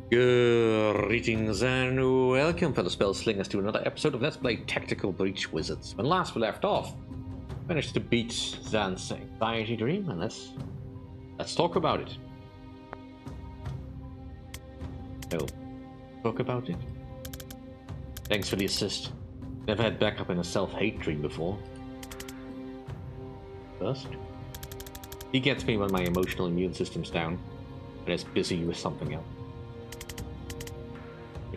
Greetings and welcome, fellow spell slingers, to another episode of Let's Play Tactical Breach Wizards. When last we left off, managed to beat Zan's anxiety dream, and let's talk about it. No, talk about it. Thanks for the assist. Never had backup in a self-hate dream before. First, he gets me when my emotional immune system's down and is busy with something else.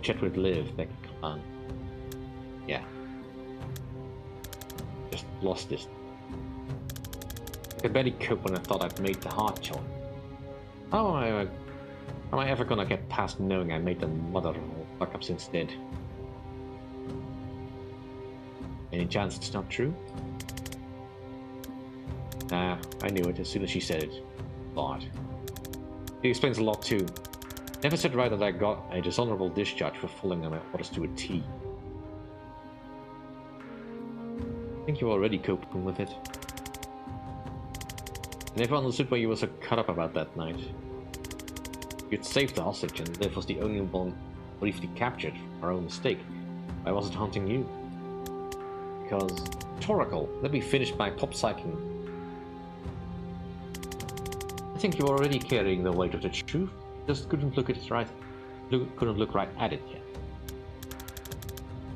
Chat with Liv back at Clan. Yeah. Just lost this. I could barely cope when I thought I'd made the hard choice. How am I ever gonna get past knowing I made the mother of all fuck-ups instead? Any chance it's not true? Nah, I knew it as soon as she said it. But it explains a lot too. Never said right that I got a dishonorable discharge for following my orders to a T. I think you're already coping with it. I never understood why you were so cut up about that night. You'd saved the hostage and Liv was the only one briefly captured for our own mistake. Why was it haunting you? Because rhetorical. Let me finish my pop psyching. I think you're already carrying the weight of the truth. Just couldn't look at it right. Couldn't look right at it yet.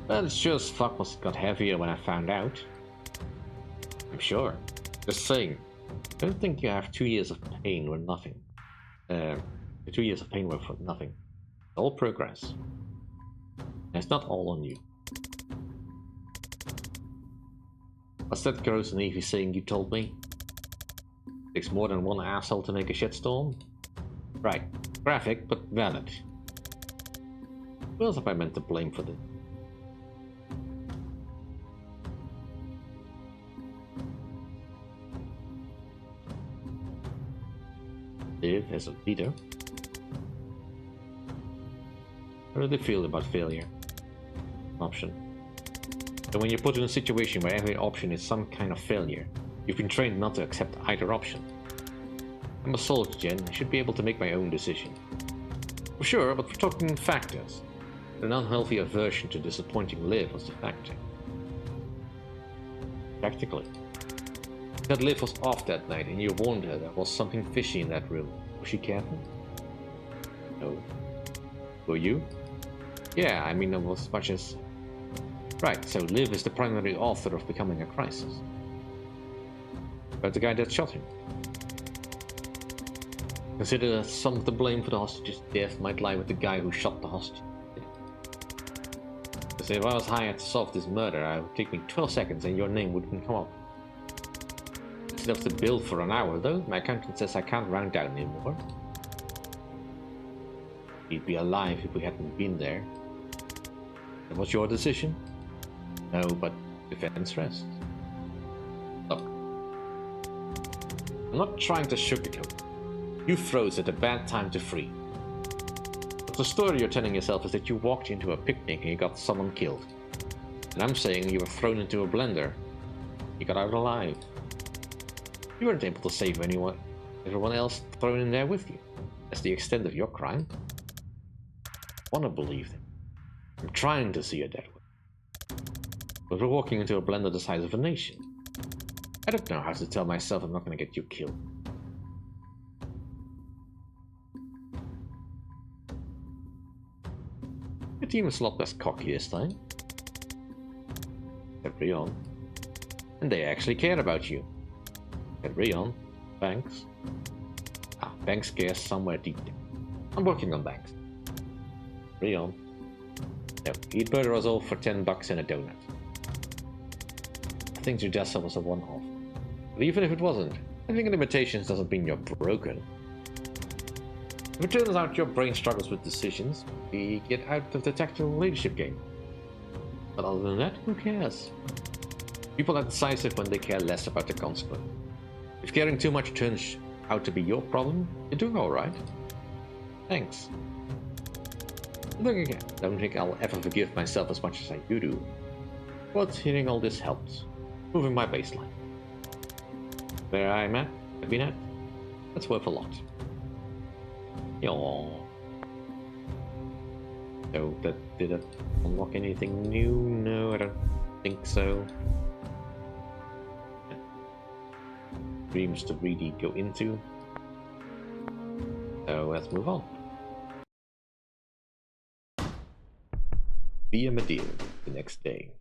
But it sure as fuck got heavier when I found out. I'm sure. Just saying. I don't think you have 2 years of pain were nothing. 2 years of pain were for nothing. It's all progress. And it's not all on you. What's that gross and Evie saying you told me? Takes more than one asshole to make a shitstorm? Right. Graphic, but valid. Who else have I meant to blame for this? Liv as a leader. How do they feel about failure? Option. So when you're put in a situation where every option is some kind of failure, you've been trained not to accept either option. I'm a soldier, Jen. I should be able to make my own decision. For sure, but we're talking factors. An unhealthy aversion to disappointing Liv was the factor. Practically. That Liv was off that night and you warned her there was something fishy in that room. Was she careful? No. Were you? Yeah, I mean as much as... Right, so Liv is the primary author of becoming a crisis. But the guy that shot him. Consider that some of the blame for the hostage's death might lie with the guy who shot the hostage. Because if I was hired to solve this murder, it would take me 12 seconds and your name wouldn't come up. It's enough to bill for an hour, though. My accountant says I can't round down anymore. He'd be alive if we hadn't been there. And what's your decision? No, but defense rests. Look. I'm not trying to sugarcoat. You froze at a bad time to free. But the story you're telling yourself is that you walked into a picnic and you got someone killed. And I'm saying you were thrown into a blender. You got out alive. You weren't able to save everyone else thrown in there with you. That's the extent of your crime. I wanna believe them. I'm trying to see it that way. But we're walking into a blender the size of a nation. I don't know how to tell myself I'm not gonna get you killed. Your team is a lot less cocky this time. Carry on. And they actually care about you. Carry on. Banks. Banks cares somewhere deep down. I'm working on Banks. Carry on. No, he'd murder us all for $10 and a donut. I think Judessa was a one-off. But even if it wasn't, having limitations doesn't mean you're broken. If it turns out your brain struggles with decisions, we get out of the tactical leadership game. But other than that, who cares? People are decisive when they care less about the consequence. If caring too much turns out to be your problem, you're doing alright. Thanks. Look again, I don't think I'll ever forgive myself as much as you do. But hearing all this helps. Moving my baseline. Where I've been at, that's worth a lot. Yo. So did that unlock anything new? No, I don't think so. Dreams to really go into. So let's move on. Via Madeira the next day.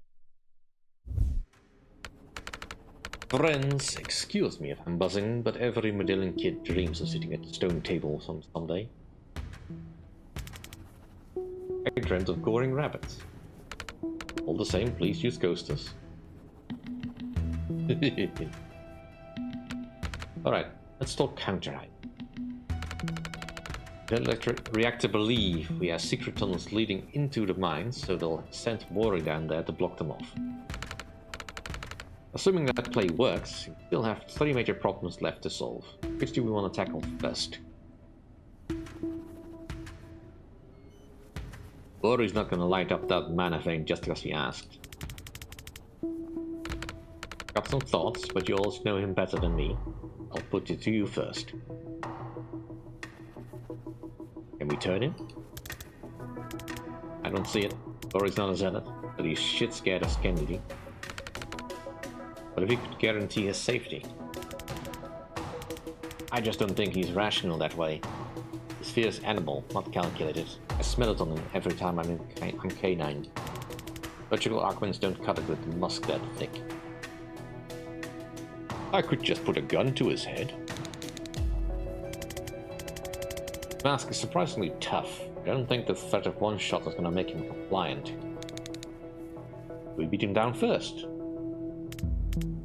Friends, excuse me if I'm buzzing, but every Madeiran kid dreams of sitting at a stone table someday. I dreamt of goring rabbits. All the same, please use ghosters. Alright, let's talk counter-hype. The reactor believe we have secret tunnels leading into the mines, so they'll send Bori down there to block them off. Assuming that play works, we still have 3 major problems left to solve. Which do we want to tackle first? Bori's not gonna light up that mana vein just because he asked. Got some thoughts, but you all know him better than me. I'll put it to you first. Can we turn him? I don't see it. Bori's not a zealot, but he's shit scared of Kennedy. But if he could guarantee his safety? I just don't think he's rational that way. His fear is animal, not calculated. I smell it on him every time I'm K9. Logical arguments don't cut it with musk that thick. I could just put a gun to his head. Mask is surprisingly tough. I don't think the threat of one shot is gonna make him compliant. We beat him down first.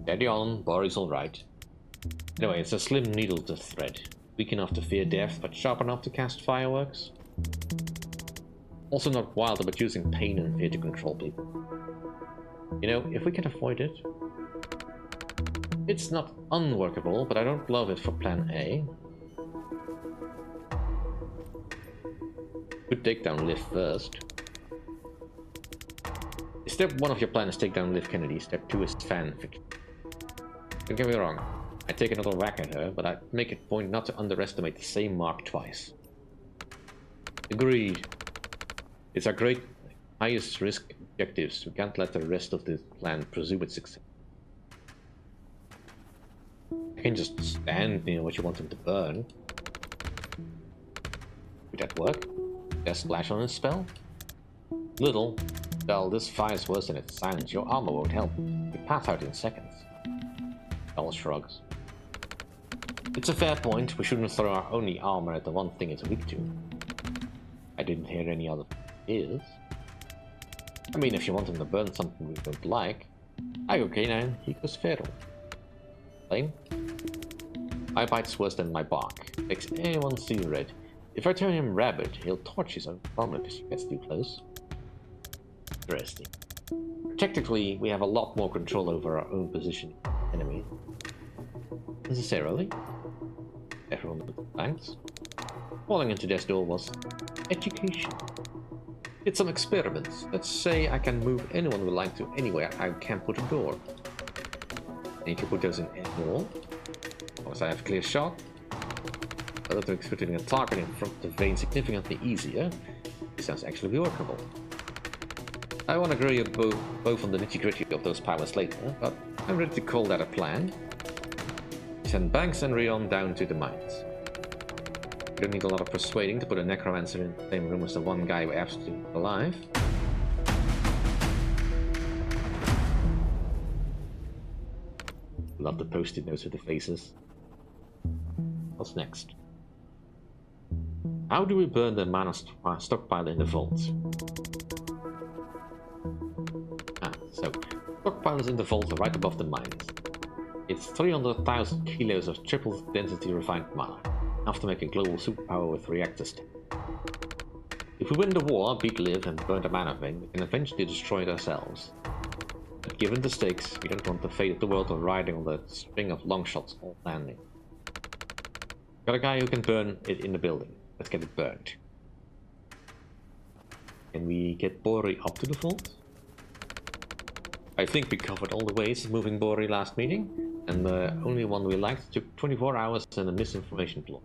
Steady on, Bori's alright. Anyway, it's a slim needle to thread. Weak enough to fear death, but sharp enough to cast fireworks. Also not wild about using pain and fear to control people. You know, if we can avoid it... It's not unworkable, but I don't love it for plan A. Could take down Liv first. Step 1 of your plan is take down Liv Kennedy, step 2 is fan fiction. Don't get me wrong, I take another whack at her, but I make it point not to underestimate the same mark twice. Agreed. It's our great highest risk objectives. We can't let the rest of the plan presume its success. I can just stand near what you want him to burn. Would that work? Just splash on his spell? Little. Well, this fire's worse than it sounds. Your armor won't help. You pass out in seconds. Bell shrugs. It's a fair point. We shouldn't throw our only armor at the one thing it's weak to. I didn't hear any other is. I mean, if you want him to burn something we don't like, I go K9, he goes feral. Lame? My bite's worse than my bark. Makes anyone see red. If I turn him rabid, he'll torch his own farmland if he gets too close. Interesting. Technically, we have a lot more control over our own position than enemies. Necessarily. Everyone with thanks. Falling into death's door was education. Did some experiments. Let's say I can move anyone we like to anywhere I can put a door. And if you put those in any wall, once I have a clear shot, other than putting a target in front of the vein significantly easier, it sounds actually workable. I won't agree both on the nitty-gritty of those powers later, but I'm ready to call that a plan. Send Banks and Rion down to the mines. You don't need a lot of persuading to put a necromancer in the same room as the one guy we're absolutely alive. Love the post-it notes with the faces. What's next? How do we burn the mana stockpile in the vault? So, stockpile is in the vault right above the mines. It's 300,000 kilos of triple density refined mana, enough to make a global superpower with reactors. If we win the war, beat Liv and burn the mana vein, we can eventually destroy it ourselves. But given the stakes, we don't want the fate of the world riding on the string of long shots all landing. Got a guy who can burn it in the building. Let's get it burned. Can we get Bori up to the vault? I think we covered all the ways of moving Bori last meeting, and the only one we liked took 24 hours and a misinformation plot.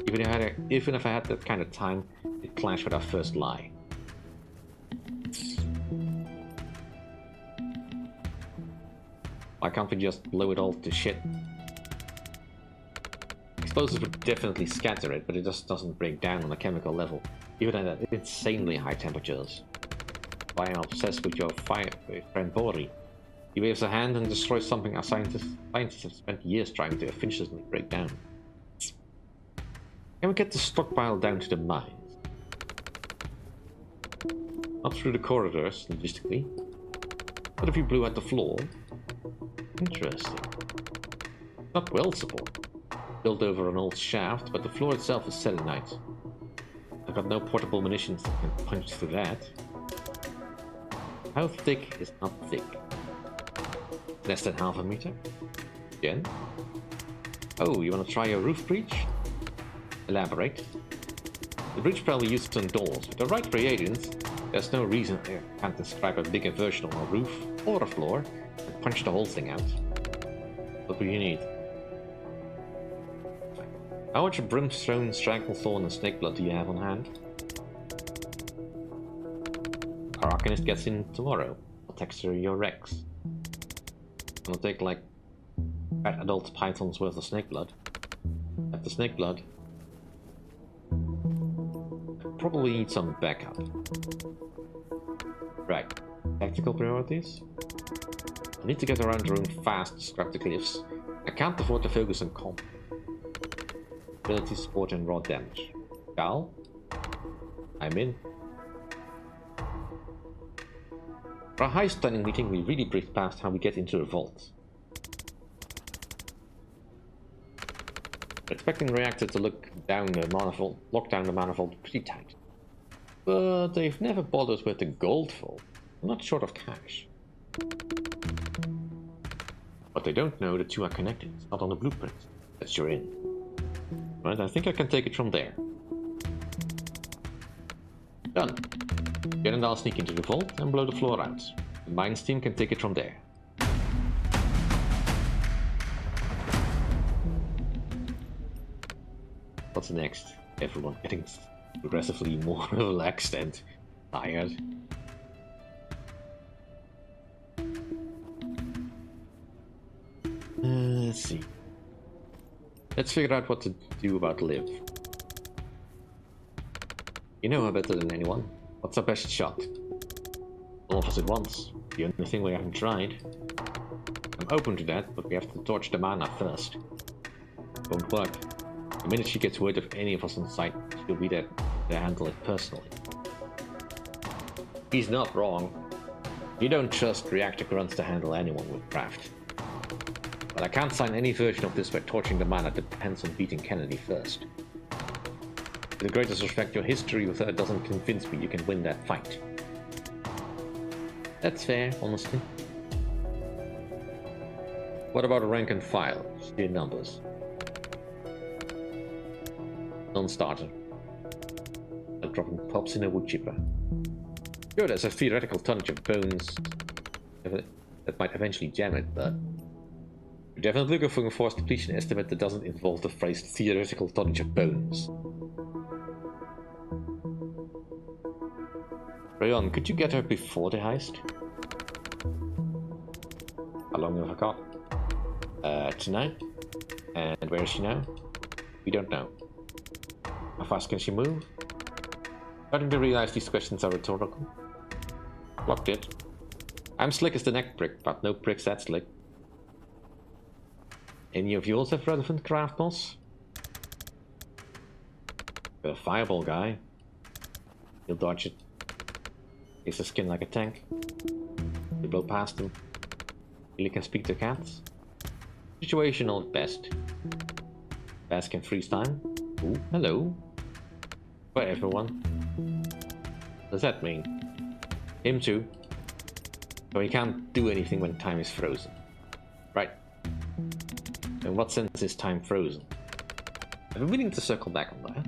Even if I had that kind of time, it clashed with our first lie. Why can't we just blow it all to shit? Explosives would definitely scatter it, but it just doesn't break down on a chemical level, even at insanely high temperatures. Why I'm obsessed with your friend Bori. He waves a hand and destroys something our scientists have spent years trying to efficiently break down. Can we get the stockpile down to the mines? Not through the corridors, logistically. What if you blew out the floor? Interesting. Not well supported. Built over an old shaft, but the floor itself is selenite. I've got no portable munitions that can punch through that. How thick is not thick? Less than half a meter? Again? Oh, you want to try your roof breach? Elaborate. The breach probably used some doors. With the right reagents, there's no reason I can't describe a bigger version of a roof or a floor and punch the whole thing out. What do you need? How much brimstone, stranglethorn, and snakeblood do you have on hand? Our Arcanist gets in tomorrow. I'll text her your Rex. I'll take like fat adult pythons worth of snakeblood. At the snakeblood, I probably need some backup. Right. Tactical priorities? I need to get around the room fast to scrap the cliffs. I can't afford to focus on comp. Ability, support, and raw damage. Gal? I'm in. For a high stunning meeting, we really breezed past how we get into the vault. We're expecting Reactor to lock down the manifold pretty tight. But they've never bothered with the gold vault. I'm not short of cash. But they don't know the two are connected. It's not on the blueprint. That you're in. Right, I think I can take it from there. Done. Jen and I'll sneak into the vault and blow the floor out. The mines team can take it from there. What's next? Everyone getting progressively more relaxed and tired. Let's see. Let's figure out what to do about Liv. You know her better than anyone. What's our best shot? All of us at once. The only thing we haven't tried. I'm open to that, but we have to torch the mana first. Won't work. The minute she gets word of any of us on site, she'll be there to handle it personally. He's not wrong. You don't trust reactor grunts to handle anyone with craft. But I can't sign any version of this where torching the mana depends on beating Kennedy first. With the greatest respect, your history with her doesn't convince me you can win that fight. That's fair, honestly. What about a rank and file? Sheer numbers. Non-starter. I'm dropping pops in a wood chipper. Sure, there's a theoretical tonnage of bones that might eventually jam it, but we're definitely looking for a force depletion estimate that doesn't involve the phrase theoretical tonnage of bones. Rayon, could you get her before the heist? How long have I got? Tonight? And where is she now? We don't know. How fast can she move? Starting to realize these questions are rhetorical. Blocked it. I'm slick as the neck prick, but no pricks that slick. Any of yours have relevant craft, boss? The fireball guy. He'll dodge it. He's a skin like a tank. You blow past him. Really can speak to cats. Situational at best. Bass can freeze time. Ooh, hello. For everyone. What does that mean? Him too. So he can't do anything when time is frozen. Right. In what sense is time frozen? I've been meaning to circle back on that.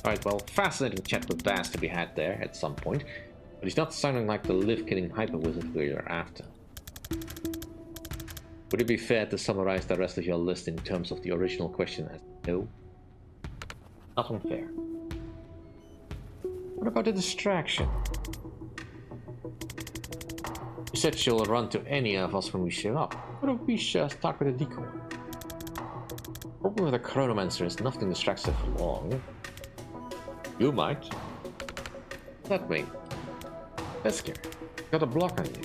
Alright, well, fascinating chat with Bass to be had there at some point, but he's not sounding like the live-killing hyper-wizard we're after. Would it be fair to summarize the rest of your list in terms of the original question as no? Not unfair. What about the distraction? You said she'll run to any of us when we show up. What if we start with a decoy? Problem with a chronomancer is nothing distracts her for long. You might. Let me. Vesker, got a block on you.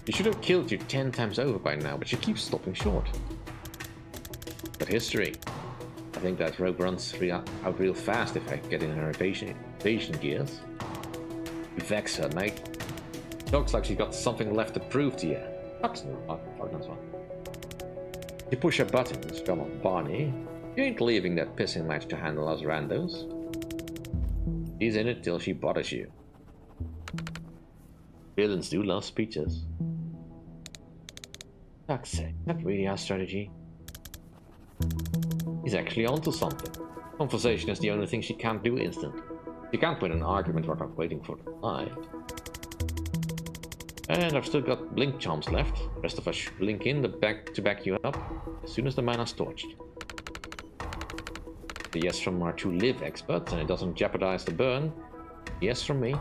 She should have killed you 10 times over by now, but she keeps stopping short. But history. I think that rogue runs out real fast if I get in her evasion gears. You vex her, mate. Looks like she got something left to prove to you. Fuck that's one. You push her buttons, come on, Barney. You ain't leaving that pissing match to handle us randos. She's in it till she bothers you. Villains do love speeches. Fuck's sake, not really our strategy. He's actually onto something. Conversation is the only thing she can't do instant. She can't win an argument without waiting for the lie. And I've still got blink charms left. The rest of us should blink in to back you up as soon as the mana's torched. The yes from our two live experts, and it doesn't jeopardize the burn. Yes from me.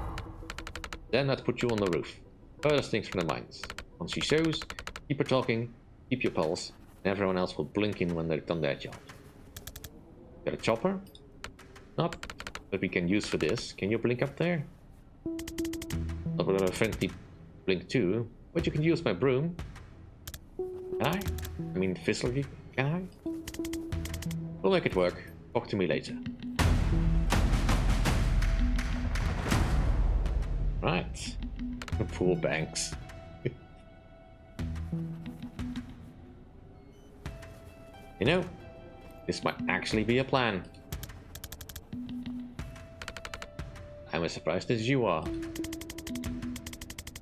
Then that puts you on the roof. Furthest things from the mines. Once she shows, keep her talking, keep your pulse, and everyone else will blink in when they've done their job. Got a chopper? Not that we can use for this. Can you blink up there? Not with a friendly blink too, but you can use my broom. Can I? I mean, physically, can I? We'll make it work. Talk to me later. Right. Poor Banks. You know, this might actually be a plan. I'm as surprised as you are.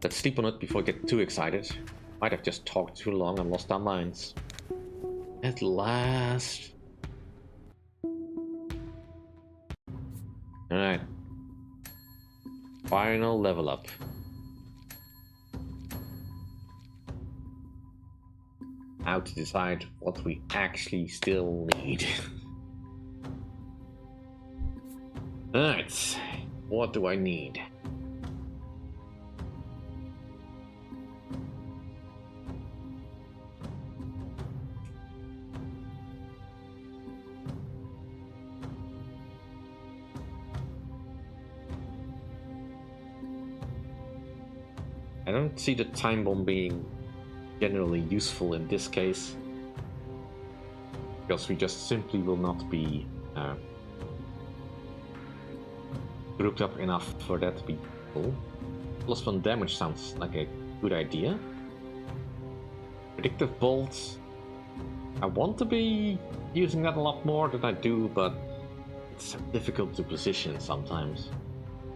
Let's sleep on it before I get too excited. Might have just talked too long and lost our minds. At last. Alright. Final level up. How to decide what we actually still need. Alright. What do I need? I don't see the time bomb being generally useful in this case, because we just simply will not be grouped up enough for that to be useful. Plus one damage sounds like a good idea. Predictive bolts. I want to be using that a lot more than I do, but it's difficult to position sometimes.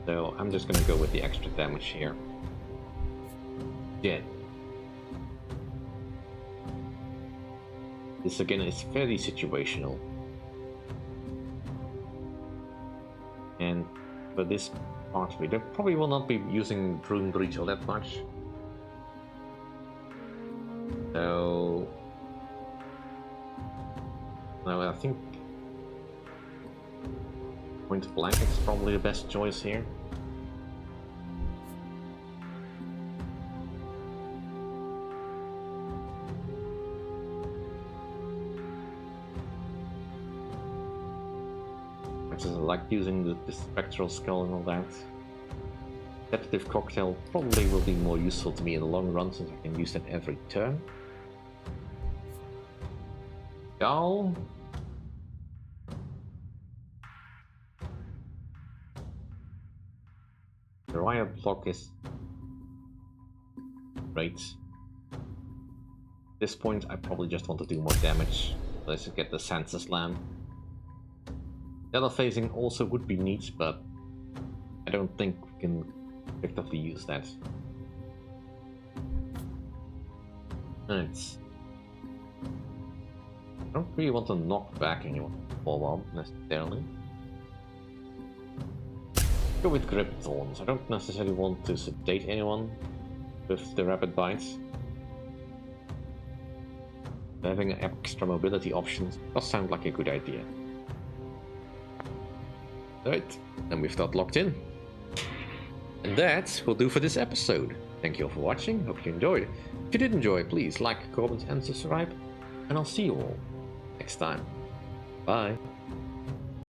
So I'm just gonna go with the extra damage here. Yeah. This again is very situational. And for this part of it, I probably will not be using Broom Breach all that much. So... no, I think Point Blank is probably the best choice here. I like using the spectral skull and all that. Sedative cocktail probably will be more useful to me in the long run since I can use that every turn. Gal. The riot block is great. At this point I probably just want to do more damage. Let's get the Sansa Slam. The other phasing also would be neat, but I don't think we can effectively use that. Right. I don't really want to knock back anyone for bomb necessarily. Go with Grip Thorns. I don't necessarily want to sedate anyone with the rapid bites. Having extra mobility options does sound like a good idea. Right, and we've got locked in. And that will do for this episode. Thank you all for watching, hope you enjoyed. If you did enjoy, please like, comment and subscribe. And I'll see you all next time. Bye.